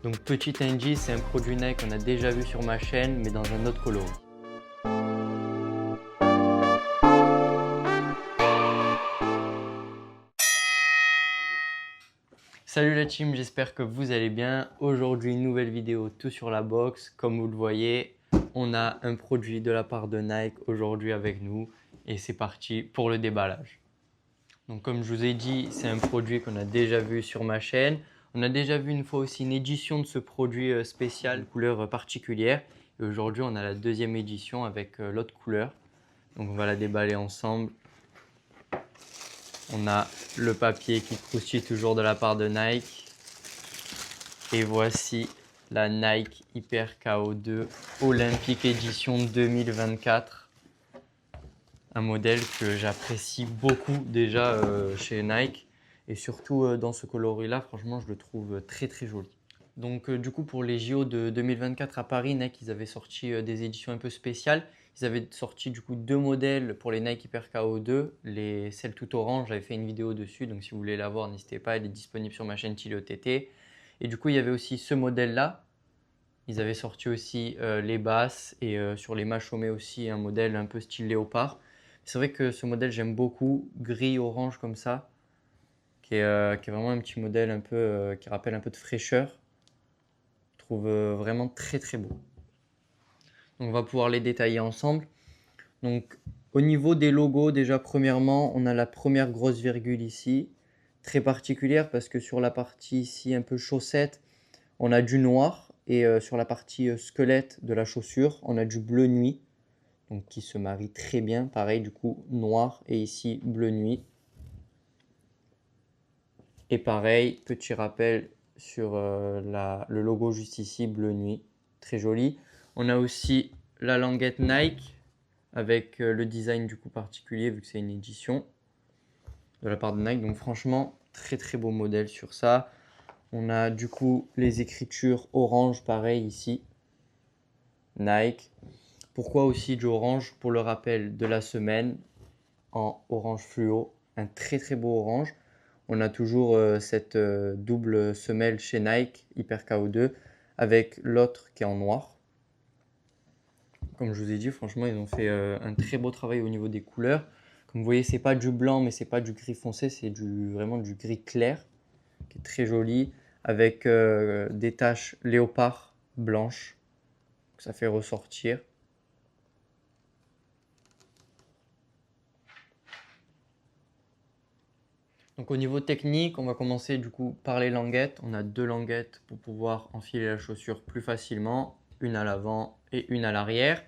Donc Petit NG, c'est un produit Nike qu'on a déjà vu sur ma chaîne, mais dans un autre coloris. Salut la team, j'espère que vous allez bien. Aujourd'hui, une nouvelle vidéo tout sur la box. Comme vous le voyez, on a un produit de la part de Nike aujourd'hui avec nous et c'est parti pour le déballage. Donc comme je vous ai dit, c'est un produit qu'on a déjà vu sur ma chaîne. On a déjà vu une fois aussi une édition de ce produit spécial, couleur particulière. Et aujourd'hui, on a la deuxième édition avec l'autre couleur. Donc on va la déballer ensemble. On a le papier qui croustille toujours de la part de Nike. Et voici la Nike Hyper KO2 Olympic Edition 2024. Un modèle que j'apprécie beaucoup déjà chez Nike. Et surtout dans ce coloris-là, franchement, je le trouve très très joli. Donc du coup, pour les JO de 2024 à Paris, Nike, ils avaient sorti des éditions un peu spéciales. Ils avaient sorti du coup deux modèles pour les Nike Hyper KO2, celle tout orange, j'avais fait une vidéo dessus, donc si vous voulez la voir, n'hésitez pas, elle est disponible sur ma chaîne TT. Et du coup, il y avait aussi ce modèle-là. Ils avaient sorti aussi les basses et sur les machomets aussi un modèle un peu style léopard. C'est vrai que ce modèle, j'aime beaucoup, gris-orange comme ça, qui est vraiment un petit modèle un peu qui rappelle un peu de fraîcheur. Je trouve vraiment très très beau. Donc, on va pouvoir les détailler ensemble. Donc, au niveau des logos, déjà premièrement, on a la première grosse virgule ici, très particulière parce que sur la partie ici un peu chaussette, on a du noir et sur la partie squelette de la chaussure, on a du bleu nuit, donc qui se marie très bien. Pareil, du coup, noir et ici bleu nuit. Et pareil, petit rappel sur le logo juste ici, bleu nuit, très joli. On a aussi la languette Nike avec le design du coup particulier vu que c'est une édition de la part de Nike. Donc franchement, très très beau modèle sur ça. On a du coup les écritures orange, pareil ici, Nike. Pourquoi aussi du orange? Pour le rappel de la semaine en orange fluo, un très très beau orange. On a toujours cette double semelle chez Nike, Hyper KO2, avec l'autre qui est en noir. Comme je vous ai dit, franchement, ils ont fait un très beau travail au niveau des couleurs. Comme vous voyez, c'est pas du blanc, mais c'est pas du gris foncé, c'est vraiment du gris clair, qui est très joli, avec des taches léopard blanches, que ça fait ressortir. Donc au niveau technique, on va commencer du coup par les languettes. On a deux languettes pour pouvoir enfiler la chaussure plus facilement, une à l'avant et une à l'arrière.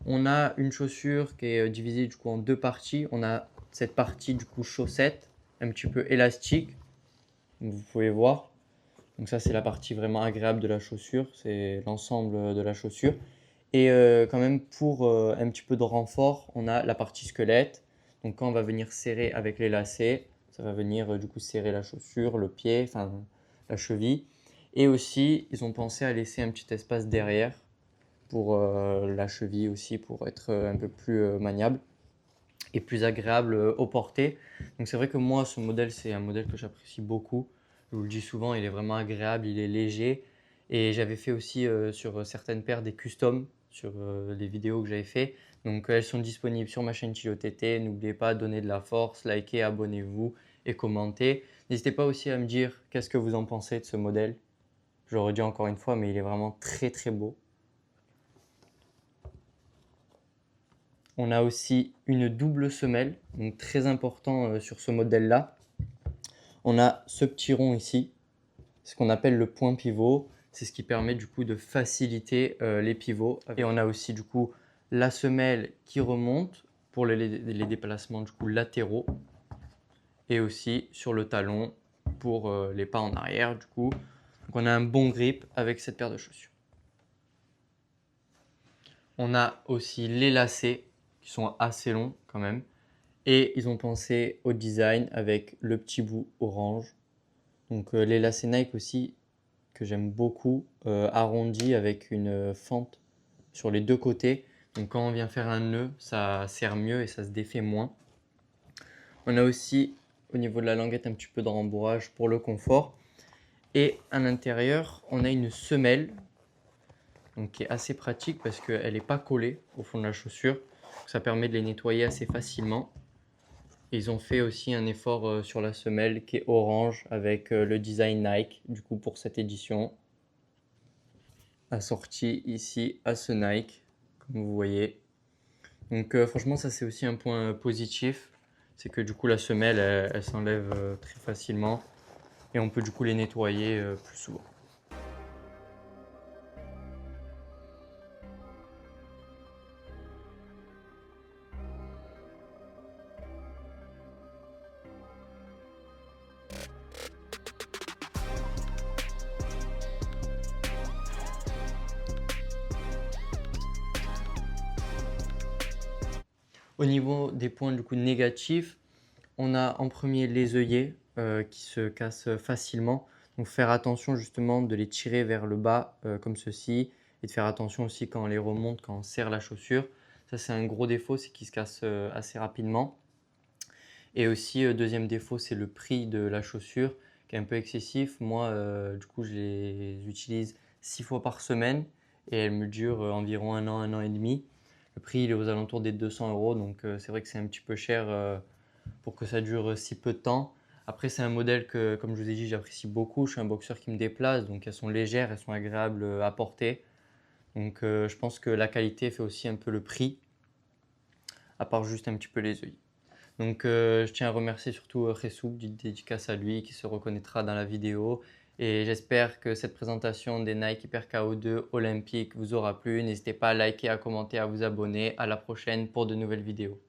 On a une chaussure qui est divisée du coup en deux parties. On a cette partie du coup chaussette, un petit peu élastique, vous pouvez voir. Donc ça c'est la partie vraiment agréable de la chaussure, c'est l'ensemble de la chaussure. Et quand même pour un petit peu de renfort, on a la partie squelette. Donc quand on va venir serrer avec les lacets, ça va venir du coup serrer la chaussure, le pied, enfin la cheville. Et aussi, ils ont pensé à laisser un petit espace derrière pour la cheville aussi, pour être un peu plus maniable et plus agréable au porté. Donc c'est vrai que moi, ce modèle, c'est un modèle que j'apprécie beaucoup. Je vous le dis souvent, il est vraiment agréable, il est léger. Et j'avais fait aussi sur certaines paires des customs sur les vidéos que j'avais fait. Donc elles sont disponibles sur ma chaîne TT. N'oubliez pas, donnez de la force, likez, abonnez-vous et commentez. N'hésitez pas aussi à me dire qu'est-ce que vous en pensez de ce modèle. Je le redis encore une fois, mais il est vraiment très très beau. On a aussi une double semelle, donc très important sur ce modèle-là. On a ce petit rond ici, ce qu'on appelle le point pivot. C'est ce qui permet du coup de faciliter les pivots. Et on a aussi du coup la semelle qui remonte pour les déplacements du coup latéraux. Et aussi sur le talon pour les pas en arrière du coup. Donc on a un bon grip avec cette paire de chaussures. On a aussi les lacets qui sont assez longs quand même. Et ils ont pensé au design avec le petit bout orange. Donc les lacets Nike aussi que j'aime beaucoup, arrondis avec une fente sur les deux côtés. Donc quand on vient faire un nœud, ça serre mieux et ça se défait moins. On a aussi au niveau de la languette un petit peu de rembourrage pour le confort. Et à l'intérieur, on a une semelle, donc qui est assez pratique parce qu'elle n'est pas collée au fond de la chaussure. Ça permet de les nettoyer assez facilement. Et ils ont fait aussi un effort sur la semelle qui est orange avec le design Nike, du coup pour cette édition. Assorti ici à ce Nike, comme vous voyez. Donc franchement, ça c'est aussi un point positif. C'est que du coup la semelle, elle s'enlève très facilement. Et on peut du coup les nettoyer plus souvent. Au niveau des points du coup négatifs, on a en premier les œillets qui se cassent facilement. Donc faire attention justement de les tirer vers le bas comme ceci et de faire attention aussi quand on les remonte, quand on serre la chaussure. Ça c'est un gros défaut, c'est qu'ils se cassent assez rapidement. Et aussi deuxième défaut, c'est le prix de la chaussure qui est un peu excessif. Moi du coup je les utilise 6 fois par semaine et elles me durent environ un an et demi. Le prix il est aux alentours des 200 euros, donc c'est vrai que c'est un petit peu cher pour que ça dure si peu de temps. Après, c'est un modèle que, comme je vous ai dit, j'apprécie beaucoup. Je suis un boxeur qui me déplace, donc elles sont légères, elles sont agréables à porter. Donc je pense que la qualité fait aussi un peu le prix, à part juste un petit peu les œils. Donc je tiens à remercier surtout Ressoub, d'une dédicace à lui, qui se reconnaîtra dans la vidéo. Et j'espère que cette présentation des Nike Hyper KO2 Olympique vous aura plu. N'hésitez pas à liker, à commenter, à vous abonner. À la prochaine pour de nouvelles vidéos.